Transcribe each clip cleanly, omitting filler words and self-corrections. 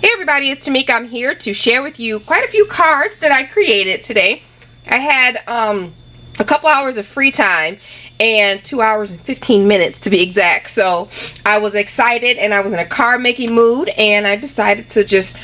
Hey everybody, it's Tamika. I'm here to share with you quite a few cards that I created today. I had a couple hours of free time and 2 hours and 15 minutes to be exact. So I was excited and I was in a card making mood, and I decided to just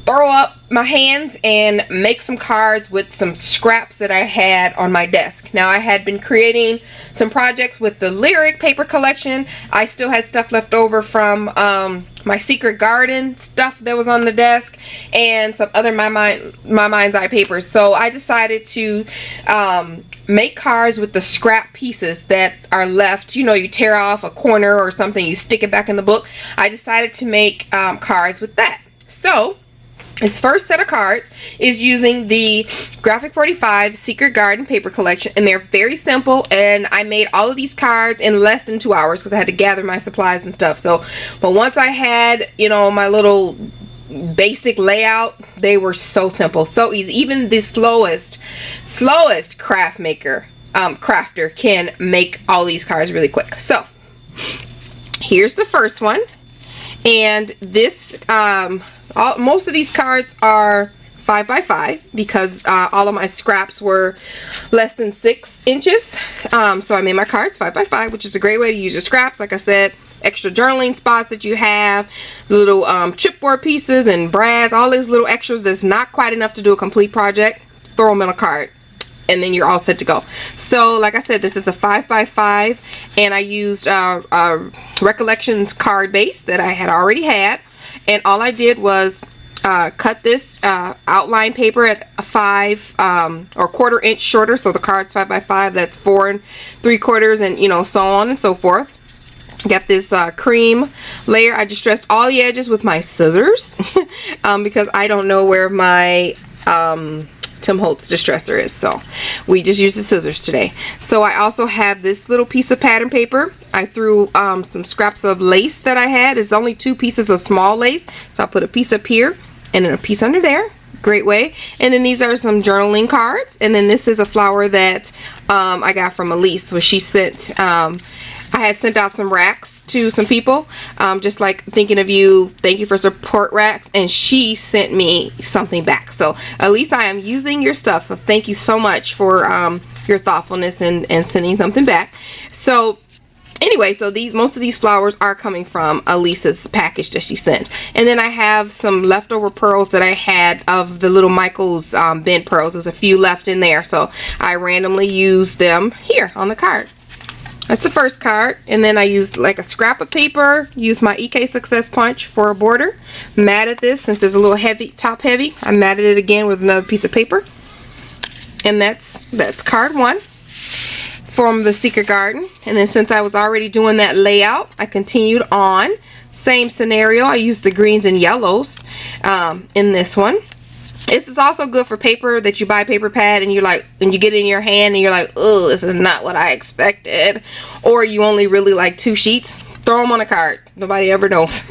throw up my hands and make some cards with some scraps that I had on my desk. Now, I had been creating some projects with the Lyric paper collection. I still had stuff left over from my Secret Garden stuff that was on the desk, and some other my mind's eye papers. So I decided to make cards with the scrap pieces that are left. You know, you tear off a corner or something, you stick it back in the book. I decided to make cards with that. So this first set of cards is using the G45 Secret Garden paper collection, and they're very simple, and I made all of these cards in less than 2 hours because I had to gather my supplies and stuff. So, but once I had, you know, my little basic layout, they were so simple, so easy. Even the slowest crafter can make all these cards really quick. So here's the first one, and this most of these cards are 5x5 because all of my scraps were less than 6 inches. So I made my cards 5x5, which is a great way to use your scraps. Like I said, extra journaling spots that you have, little chipboard pieces and brads, all these little extras that's not quite enough to do a complete project, throw them in a card, and then you're all set to go. So like I said, this is a 5x5, and I used Recollections card base that I had already had. And all I did was cut this outline paper at a 5 or 1/4 inch shorter. So the card's 5x5, that's 4 3/4, and you know, so on and so forth. Got this cream layer. I distressed all the edges with my scissors because I don't know where my Tim Holtz distresser is, so we just use the scissors today. So I also have this little piece of pattern paper. I threw some scraps of lace that I had. It's only 2 pieces of small lace, so I'll put a piece up here and then a piece under there. Great way. And then these are some journaling cards, and then this is a flower that I got from Elise, where she sent I had sent out some racks to some people, just like thinking of you, thank you for support racks, and she sent me something back. So at least I am using your stuff, so thank you so much for your thoughtfulness and sending something back. So anyway, so most of these flowers are coming from Elisa's package that she sent. And then I have some leftover pearls that I had of the little Michael's bent pearls. There's a few left in there, so I randomly used them here on the card. That's the first card. And then I used like a scrap of paper, used my EK Success Punch for a border, matted this since it's a little heavy, top heavy. I matted it again with another piece of paper. And that's card 1 from the Secret Garden. And then since I was already doing that layout, I continued on. Same scenario. I used the greens and yellows in this one. This is also good for paper that you buy paper pad and you're like, when you get it in your hand and you're like, oh, this is not what I expected, or you only really like 2 sheets, throw them on a card. Nobody ever knows.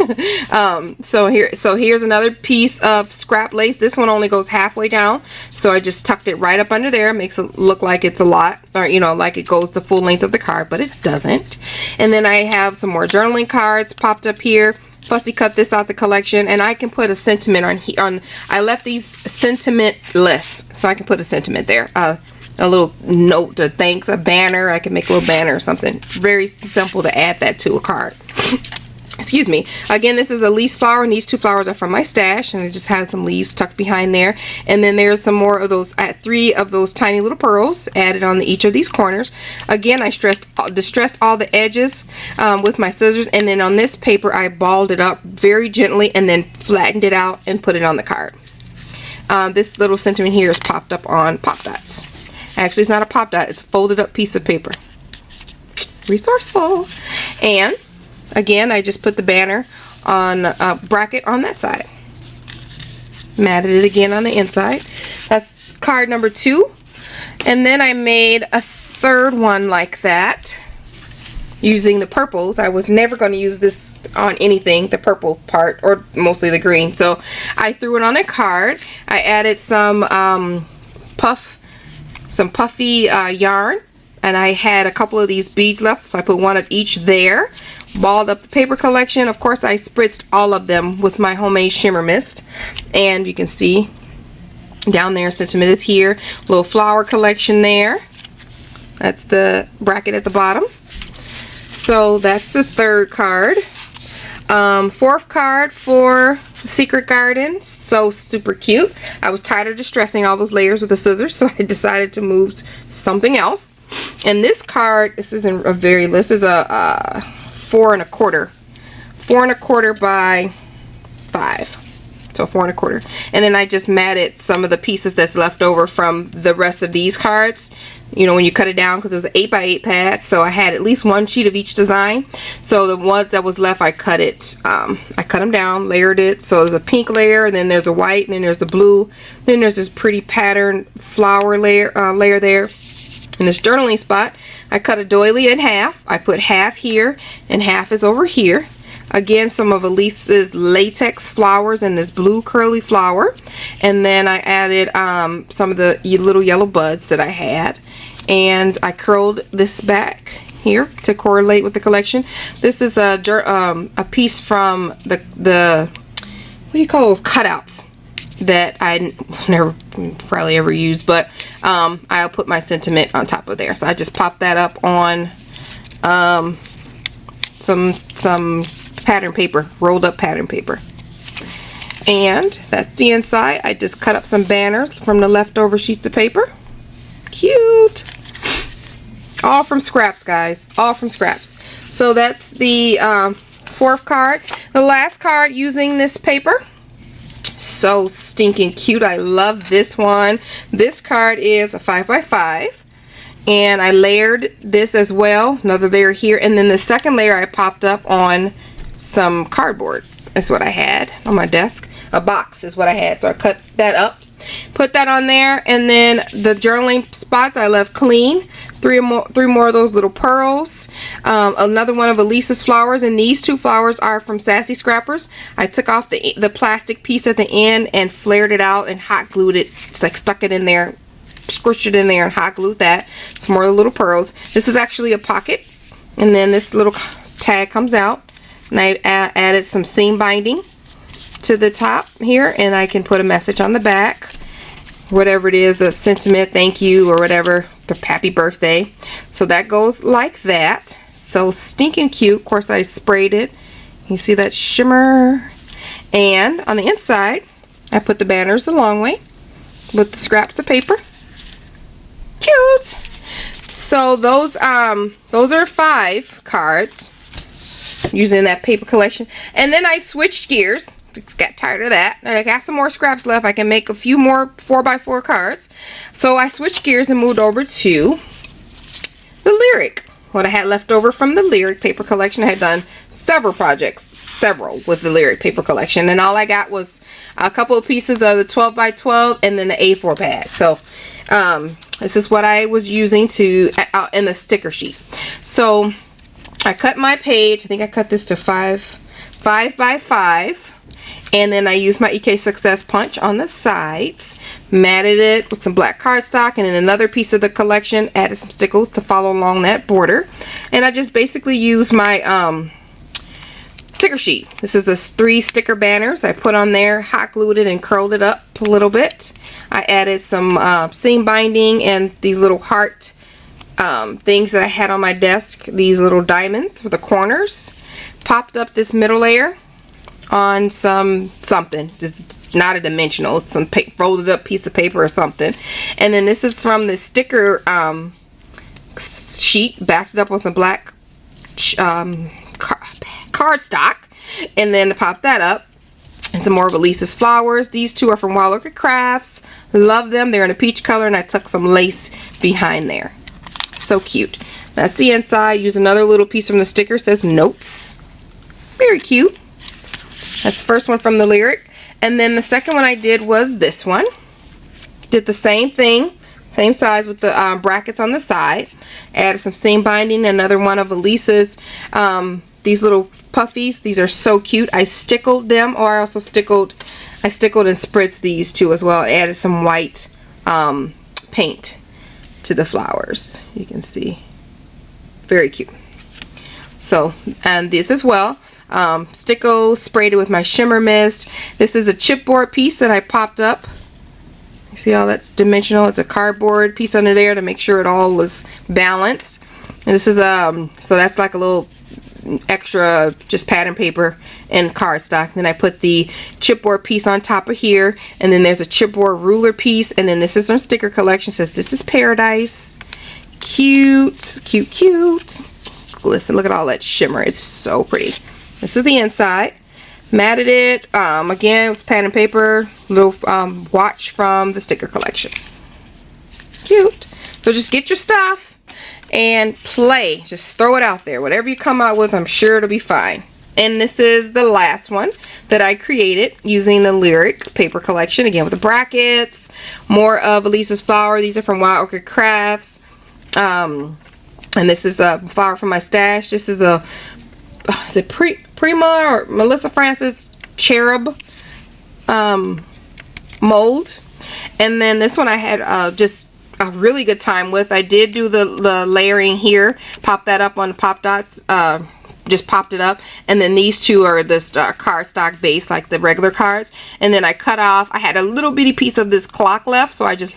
So here's another piece of scrap lace. This one only goes halfway down, so I just tucked it right up under there. Makes it look like it's a lot, or you know, like it goes the full length of the card, but it doesn't. And then I have some more journaling cards popped up here. Fussy cut this out the collection, and I can put a sentiment on I left these sentimentless, so I can put a sentiment there, a little note, a thanks, a banner. I can make a little banner or something. Very simple to add that to a card. Excuse me. Again, this is a Elise flower, and these 2 flowers are from my stash, and I just had some leaves tucked behind there. And then there's some more of those, 3 of those tiny little pearls added on each of these corners. Again, I distressed all the edges with my scissors, and then on this paper I balled it up very gently and then flattened it out and put it on the card. This little sentiment here is popped up on Pop Dots. Actually, it's not a Pop Dot, it's a folded up piece of paper. Resourceful. And again, I just put the banner on a bracket on that side. Matted it again on the inside. That's card number 2. And then I made a third one like that using the purples. I was never going to use this on anything, the purple part, or mostly the green. So I threw it on a card. I added some puffy yarn, and I had a couple of these beads left, so I put one of each there. balled up the paper collection. Of course, I spritzed all of them with my homemade shimmer mist, and you can see down there sentiment is here. Little flower collection there. That's the bracket at the bottom. So that's the third card. Fourth card for Secret Garden. So super cute. I was tired of distressing all those layers with the scissors, so I decided to move something else. And this card, this isn't a very, this is a 4 1/4. 4 1/4 by 5. So 4 1/4. And then I just matted some of the pieces that's left over from the rest of these cards. You know, when you cut it down, because it was an 8 by 8 pad, so I had at least one sheet of each design. So the one that was left, I cut it. I cut them down, layered it. So there's a pink layer, and then there's a white, and then there's the blue. Then there's this pretty pattern flower layer there. In this journaling spot, I cut a doily in half. I put half here, and half is over here. Again, some of Elise's latex flowers and this blue curly flower. And then I added some of the little yellow buds that I had. And I curled this back here to correlate with the collection. This is a piece from the what do you call those cutouts that I never probably ever use, but I'll put my sentiment on top of there. So I just popped that up on some pattern paper, rolled up pattern paper. And that's the inside. I just cut up some banners from the leftover sheets of paper. Cute. All from scraps, guys. All from scraps. So that's the fourth card. The last card using this paper. So stinking cute. I love this one. This card is a 5 by 5. And I layered this as well. Another layer here. And then the second layer I popped up on some cardboard. That's what I had on my desk. A box is what I had. So I cut that up. Put that on there, and then the journaling spots I left clean. Three more of those little pearls. Another one of Elise's flowers, and these two flowers are from Sassy Scrappers. I took off the plastic piece at the end and flared it out and hot glued it. It's like stuck it in there, squished it in there and hot glued that. Some more little pearls. This is actually a pocket, and then this little tag comes out, and I added some seam binding to the top here, and I can put a message on the back, whatever it is, the sentiment, thank you, or whatever, the happy birthday. So that goes like that. So stinking cute. Of course, I sprayed it. You see that shimmer. And on the inside, I put the banners the long way with the scraps of paper. Cute. So those are 5 cards using that paper collection. And then I switched gears. Got tired of that. I got some more scraps left. I can make a few more 4x4 cards. So I switched gears and moved over to the Lyric. What I had left over from the Lyric paper collection. I had done several projects, with the Lyric paper collection, and all I got was a couple of pieces of the 12x12 and then the A4 pad. So this is what I was using to in the sticker sheet. So I cut my page. I think I cut this to 5 by 5. And then I used my EK Success punch on the sides, matted it with some black cardstock, and then another piece of the collection, added some stickles to follow along that border. And I just basically used my sticker sheet. This is 3 sticker banners I put on there, hot glued it and curled it up a little bit. I added some seam binding and these little heart things that I had on my desk, these little diamonds for the corners. Popped up this middle layer on something, just not a dimensional, some folded up piece of paper or something. And then this is from the sticker sheet, backed it up on some black cardstock, and then pop that up. And some more of Elise's flowers. These two are from Wild Orchid Crafts. Love them. They're in a peach color, and I tucked some lace behind there. So cute. That's the inside. Use another little piece from the sticker. It says notes. Very cute. That's the first one from the Lyric. And then the second one I did was this one. Did the same thing, same size with the brackets on the side. Added some seam binding. Another one of Elise's, these little puffies. These are so cute. I stickled them, or I also stickled and spritzed these too as well. I added some white paint to the flowers. You can see. Very cute. So, and this as well. Sticko sprayed it with my shimmer mist. This is a chipboard piece that I popped up. You see how that's dimensional? It's a cardboard piece under there to make sure it all is balanced. And this is so that's like a little extra just pattern paper and cardstock. Then I put the chipboard piece on top of here, and then there's a chipboard ruler piece, and then this is some sticker collection. It says this is paradise. Cute, cute, cute. Listen, look at all that shimmer. It's so pretty. This is the inside. Matted it. Again, it was pattern paper. Little watch from the sticker collection. Cute. So just get your stuff and play. Just throw it out there. Whatever you come out with, I'm sure it'll be fine. And this is the last one that I created using the Lyric paper collection. Again, with the brackets. More of Elisa's flower. These are from Wild Orchid Crafts. And this is a flower from my stash. This is a, is it Prima or Melissa Francis cherub mold. And then this one I had just a really good time with. I did do the layering here. Pop that up on the pop dots. Just popped it up. And then these two are this cardstock base like the regular cards. And then I cut off. I had a little bitty piece of this clock left, so I just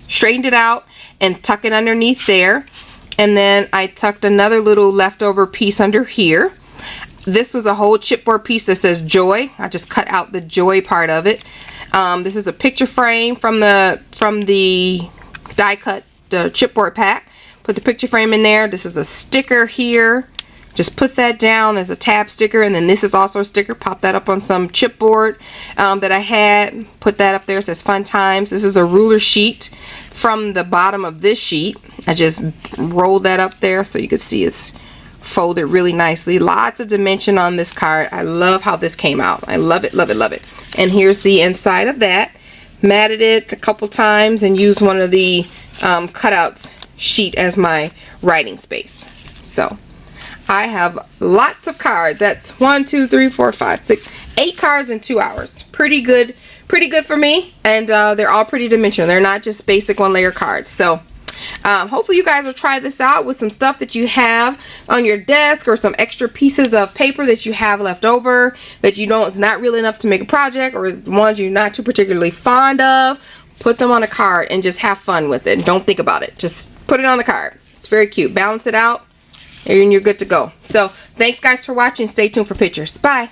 straightened it out and tuck it underneath there. And then I tucked another little leftover piece under here. This was a whole chipboard piece that says joy. I just cut out the joy part of it. This is a picture frame from the die cut chipboard pack. Put the picture frame in there. This is a sticker here. Just put that down as a tab sticker, and then this is also a sticker. Pop that up on some chipboard that I had. Put that up there. It says fun times. This is a ruler sheet from the bottom of this sheet. I just rolled that up there so you can see it's folded really nicely. Lots of dimension on this card. I love how this came out. I love it, love it, love it. And here's the inside of that. Matted it a couple times and used one of the cutouts sheet as my writing space. So I have lots of cards. That's 1, 2, 3, 4, 5, 6, 8 cards in 2 hours. Pretty good for me. And they're all pretty dimensional. They're not just basic one layer cards. So hopefully you guys will try this out with some stuff that you have on your desk, or some extra pieces of paper that you have left over that you know it's not really enough to make a project, or ones you're not too particularly fond of. Put them on a card and just have fun with it. Don't think about it. Just put it on the card. It's very cute. Balance it out and you're good to go. So thanks guys for watching. Stay tuned for pictures. Bye.